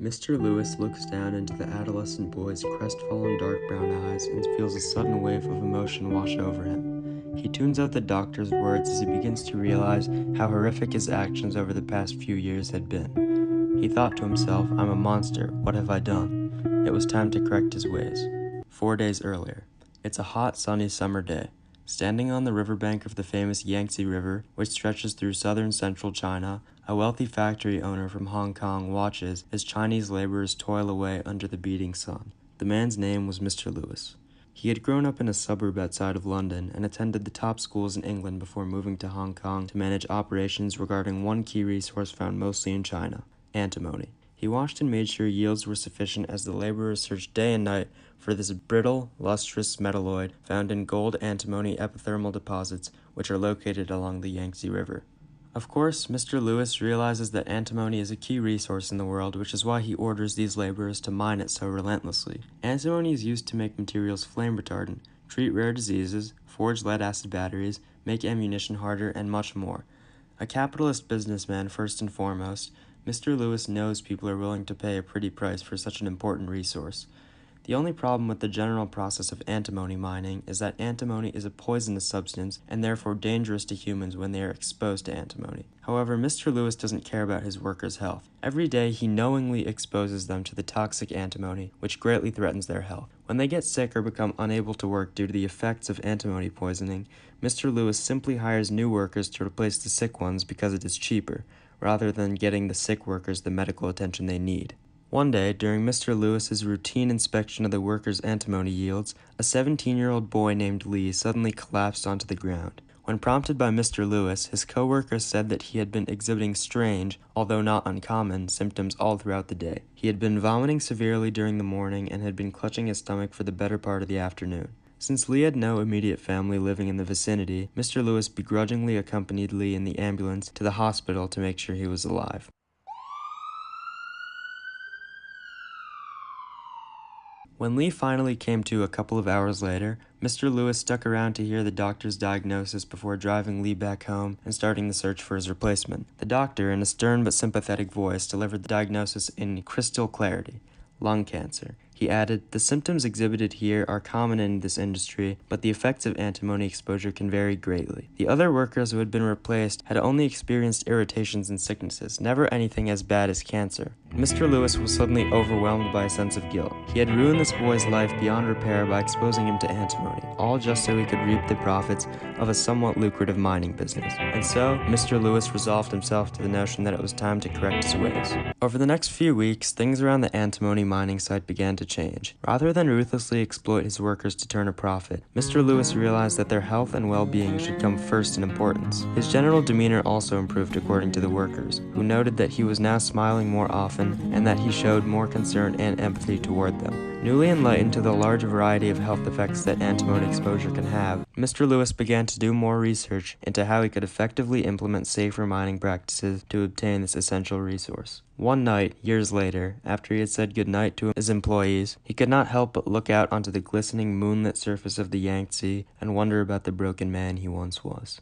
Mr. Lewis looks down into the adolescent boy's crestfallen dark brown eyes and feels a sudden wave of emotion wash over him. He tunes out the doctor's words as he begins to realize how horrific his actions over the past few years had been. He thought to himself, "I'm a monster. What have I done?" It was time to correct his ways. 4 days earlier. It's a hot, sunny summer day. Standing on the riverbank of the famous Yangtze River, which stretches through southern central China, a wealthy factory owner from Hong Kong watches as Chinese laborers toil away under the beating sun. The man's name was Mr. Lewis. He had grown up in a suburb outside of London and attended the top schools in England before moving to Hong Kong to manage operations regarding one key resource found mostly in China: antimony. He watched and made sure yields were sufficient as the laborers searched day and night for this brittle, lustrous metalloid found in gold antimony epithermal deposits which are located along the Yangtze River. Of course, Mr. Lewis realizes that antimony is a key resource in the world, which is why he orders these laborers to mine it so relentlessly. Antimony is used to make materials flame retardant, treat rare diseases, forge lead-acid batteries, make ammunition harder, and much more. A capitalist businessman first and foremost, Mr. Lewis knows people are willing to pay a pretty price for such an important resource. The only problem with the general process of antimony mining is that antimony is a poisonous substance and therefore dangerous to humans when they are exposed to antimony. However, Mr. Lewis doesn't care about his workers' health. Every day he knowingly exposes them to the toxic antimony, which greatly threatens their health. When they get sick or become unable to work due to the effects of antimony poisoning, Mr. Lewis simply hires new workers to replace the sick ones because it is cheaper, rather than getting the sick workers the medical attention they need. One day, during Mr. Lewis's routine inspection of the workers' antimony yields, a 17-year-old boy named Lee suddenly collapsed onto the ground. When prompted by Mr. Lewis, his co-workers said that he had been exhibiting strange, although not uncommon, symptoms all throughout the day. He had been vomiting severely during the morning and had been clutching his stomach for the better part of the afternoon. Since Lee had no immediate family living in the vicinity, Mr. Lewis begrudgingly accompanied Lee in the ambulance to the hospital to make sure he was alive. When Lee finally came to a couple of hours later, Mr. Lewis stuck around to hear the doctor's diagnosis before driving Lee back home and starting the search for his replacement. The doctor, in a stern but sympathetic voice, delivered the diagnosis in crystal clarity: lung cancer. He added, "The symptoms exhibited here are common in this industry, but the effects of antimony exposure can vary greatly." The other workers who had been replaced had only experienced irritations and sicknesses, never anything as bad as cancer. Mr. Lewis was suddenly overwhelmed by a sense of guilt. He had ruined this boy's life beyond repair by exposing him to antimony, all just so he could reap the profits of a somewhat lucrative mining business. And so, Mr. Lewis resolved himself to the notion that it was time to correct his ways. Over the next few weeks, things around the antimony mining site began to change. Rather than ruthlessly exploit his workers to turn a profit, Mr. Lewis realized that their health and well-being should come first in importance. His general demeanor also improved according to the workers, who noted that he was now smiling more often and that he showed more concern and empathy toward them. Newly enlightened to the large variety of health effects that antimony exposure can have, Mr. Lewis began to do more research into how he could effectively implement safer mining practices to obtain this essential resource. One night, years later, after he had said goodnight to his employees, he could not help but look out onto the glistening moonlit surface of the Yangtze and wonder about the broken man he once was.